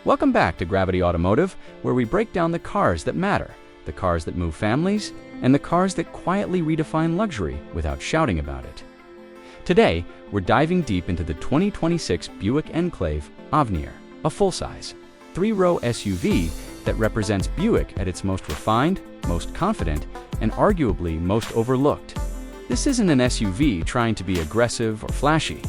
Welcome back to Gravity Automotive, where we break down the cars that matter, the cars that move families, and the cars that quietly redefine luxury without shouting about it. Today, we're diving deep into the 2026 Buick Enclave Avenir, a full-size, three-row SUV that represents Buick at its most refined, most confident, and arguably most overlooked. This isn't an SUV trying to be aggressive or flashy.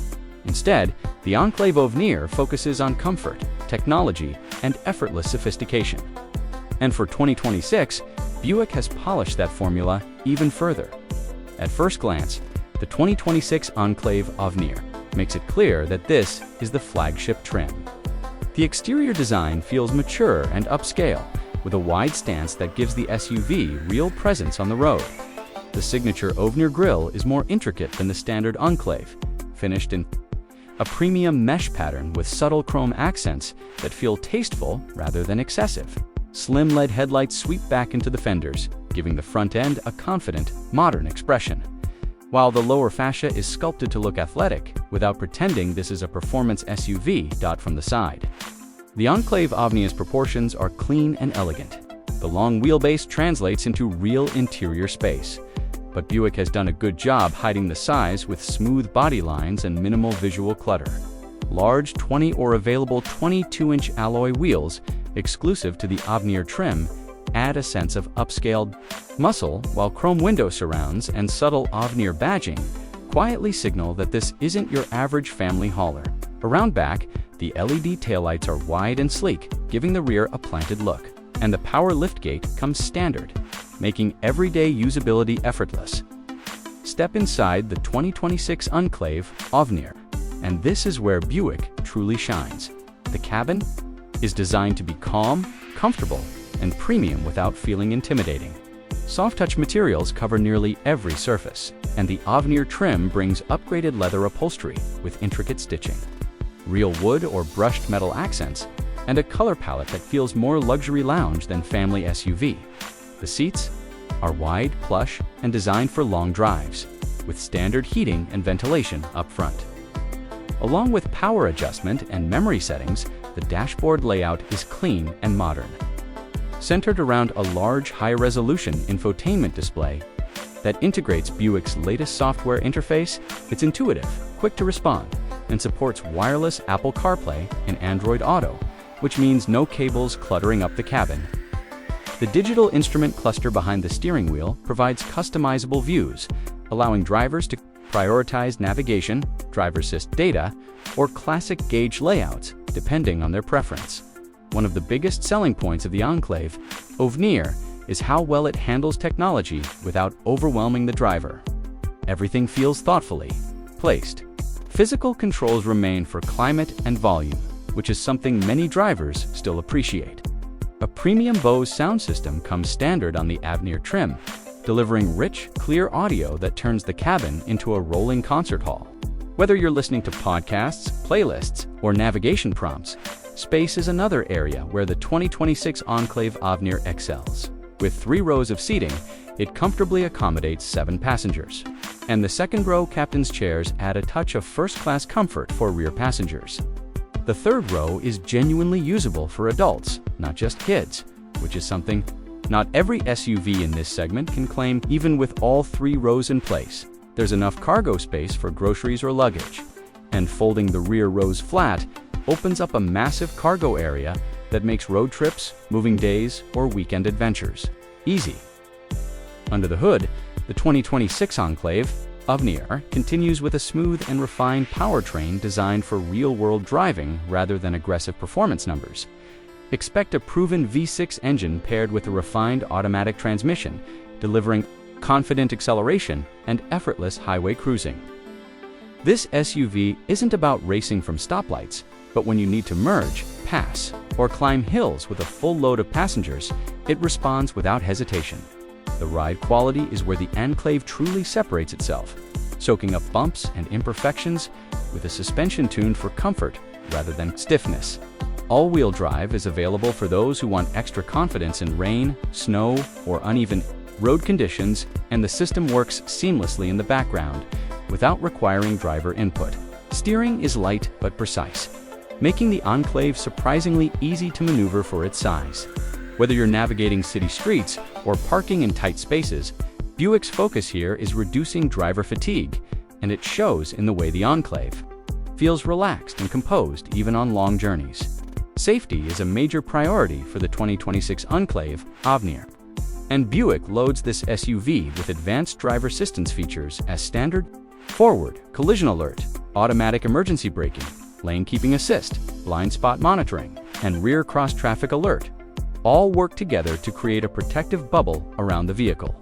Instead, the Enclave Avenir focuses on comfort, technology, and effortless sophistication. And for 2026, Buick has polished that formula even further. At first glance, the 2026 Enclave Avenir makes it clear that this is the flagship trim. The exterior design feels mature and upscale, with a wide stance that gives the SUV real presence on the road. The signature Avenir grille is more intricate than the standard Enclave, finished in a premium mesh pattern with subtle chrome accents that feel tasteful rather than excessive. Slim LED headlights sweep back into the fenders, giving the front end a confident, modern expression, while the lower fascia is sculpted to look athletic without pretending this is a performance SUV. From the side, the Enclave Avenir's proportions are clean and elegant. The long wheelbase translates into real interior space, but Buick has done a good job hiding the size with smooth body lines and minimal visual clutter. Large 20 or available 22-inch alloy wheels, exclusive to the Avenir trim, add a sense of upscaled muscle, while chrome window surrounds and subtle Avenir badging quietly signal that this isn't your average family hauler. Around back, the LED taillights are wide and sleek, giving the rear a planted look, and the power liftgate comes standard, making everyday usability effortless. Step inside the 2026 Enclave Avenir, and this is where Buick truly shines. The cabin is designed to be calm, comfortable, and premium without feeling intimidating. Soft-touch materials cover nearly every surface, and the Avenir trim brings upgraded leather upholstery with intricate stitching, real wood or brushed metal accents, and a color palette that feels more luxury lounge than family SUV. The seats are wide, plush, and designed for long drives, with standard heating and ventilation up front. Along with power adjustment and memory settings, the dashboard layout is clean and modern. Centered around a large, high-resolution infotainment display that integrates Buick's latest software interface, it's intuitive, quick to respond, and supports wireless Apple CarPlay and Android Auto, which means no cables cluttering up the cabin. The digital instrument cluster behind the steering wheel provides customizable views, allowing drivers to prioritize navigation, driver assist data, or classic gauge layouts, depending on their preference. One of the biggest selling points of the Enclave Avenir is how well it handles technology without overwhelming the driver. Everything feels thoughtfully placed. Physical controls remain for climate and volume, which is something many drivers still appreciate. A premium Bose sound system comes standard on the Avenir trim, delivering rich, clear audio that turns the cabin into a rolling concert hall. Whether you're listening to podcasts, playlists, or navigation prompts, space is another area where the 2026 Enclave Avenir excels. With 3 rows of seating, it comfortably accommodates 7 passengers. And the second row captain's chairs add a touch of first-class comfort for rear passengers. The third row is genuinely usable for adults, not just kids, which is something not every SUV in this segment can claim. Even with all 3 rows in place, there's enough cargo space for groceries or luggage, and folding the rear rows flat opens up a massive cargo area that makes road trips, moving days, or weekend adventures easy. Under the hood, the 2026 Enclave Avenir continues with a smooth and refined powertrain designed for real-world driving rather than aggressive performance numbers. Expect a proven V6 engine paired with a refined automatic transmission, delivering confident acceleration and effortless highway cruising. This SUV isn't about racing from stoplights, but when you need to merge, pass, or climb hills with a full load of passengers, it responds without hesitation. The ride quality is where the Enclave truly separates itself, soaking up bumps and imperfections with a suspension tuned for comfort rather than stiffness. All-wheel drive is available for those who want extra confidence in rain, snow, or uneven road conditions, and the system works seamlessly in the background without requiring driver input. Steering is light but precise, making the Enclave surprisingly easy to maneuver for its size. Whether you're navigating city streets or parking in tight spaces, Buick's focus here is reducing driver fatigue, and it shows in the way the Enclave feels relaxed and composed even on long journeys. Safety is a major priority for the 2026 Enclave Avenir, and Buick loads this SUV with advanced driver assistance features as standard: forward collision alert, automatic emergency braking, lane keeping assist, blind spot monitoring, and rear cross-traffic alert all work together to create a protective bubble around the vehicle.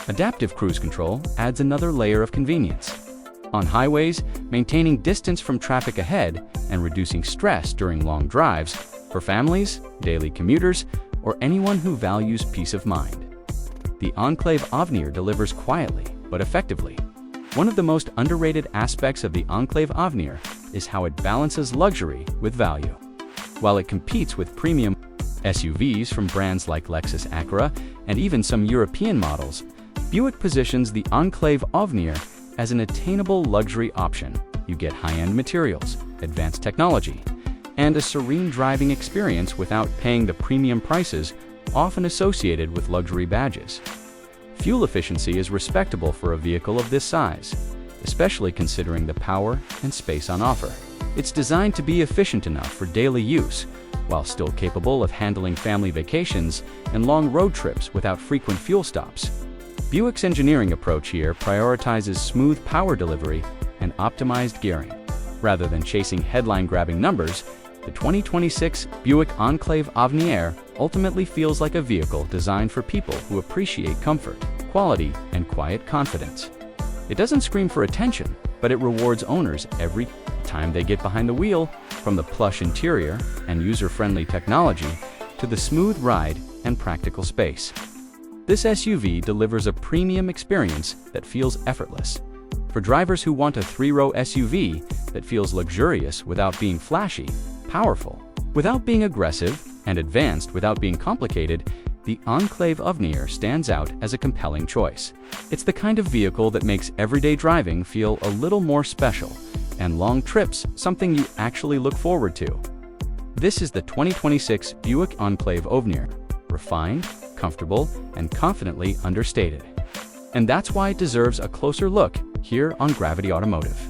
Adaptive cruise control adds another layer of convenience. On highways, maintaining distance from traffic ahead and reducing stress during long drives for families, daily commuters, or anyone who values peace of mind. The Enclave Avenir delivers quietly but effectively. One of the most underrated aspects of the Enclave Avenir is how it balances luxury with value. While it competes with premium SUVs from brands like Lexus Acura and even some European models, Buick positions the Enclave Avenir as an attainable luxury option. You get high-end materials, advanced technology, and a serene driving experience without paying the premium prices often associated with luxury badges. Fuel efficiency is respectable for a vehicle of this size, especially considering the power and space on offer. It's designed to be efficient enough for daily use, while still capable of handling family vacations and long road trips without frequent fuel stops. Buick's engineering approach here prioritizes smooth power delivery and optimized gearing. Rather than chasing headline-grabbing numbers, the 2026 Buick Enclave Avenir ultimately feels like a vehicle designed for people who appreciate comfort, quality, and quiet confidence. It doesn't scream for attention, but it rewards owners every time they get behind the wheel, from the plush interior and user-friendly technology to the smooth ride and practical space. This SUV delivers a premium experience that feels effortless. For drivers who want a three-row SUV that feels luxurious without being flashy, powerful without being aggressive, and advanced without being complicated, the Enclave Avenir stands out as a compelling choice. It's the kind of vehicle that makes everyday driving feel a little more special, and long trips something you actually look forward to. This is the 2026 Buick Enclave Avenir, refined, comfortable, and confidently understated. And that's why it deserves a closer look here on Gravity Automotive.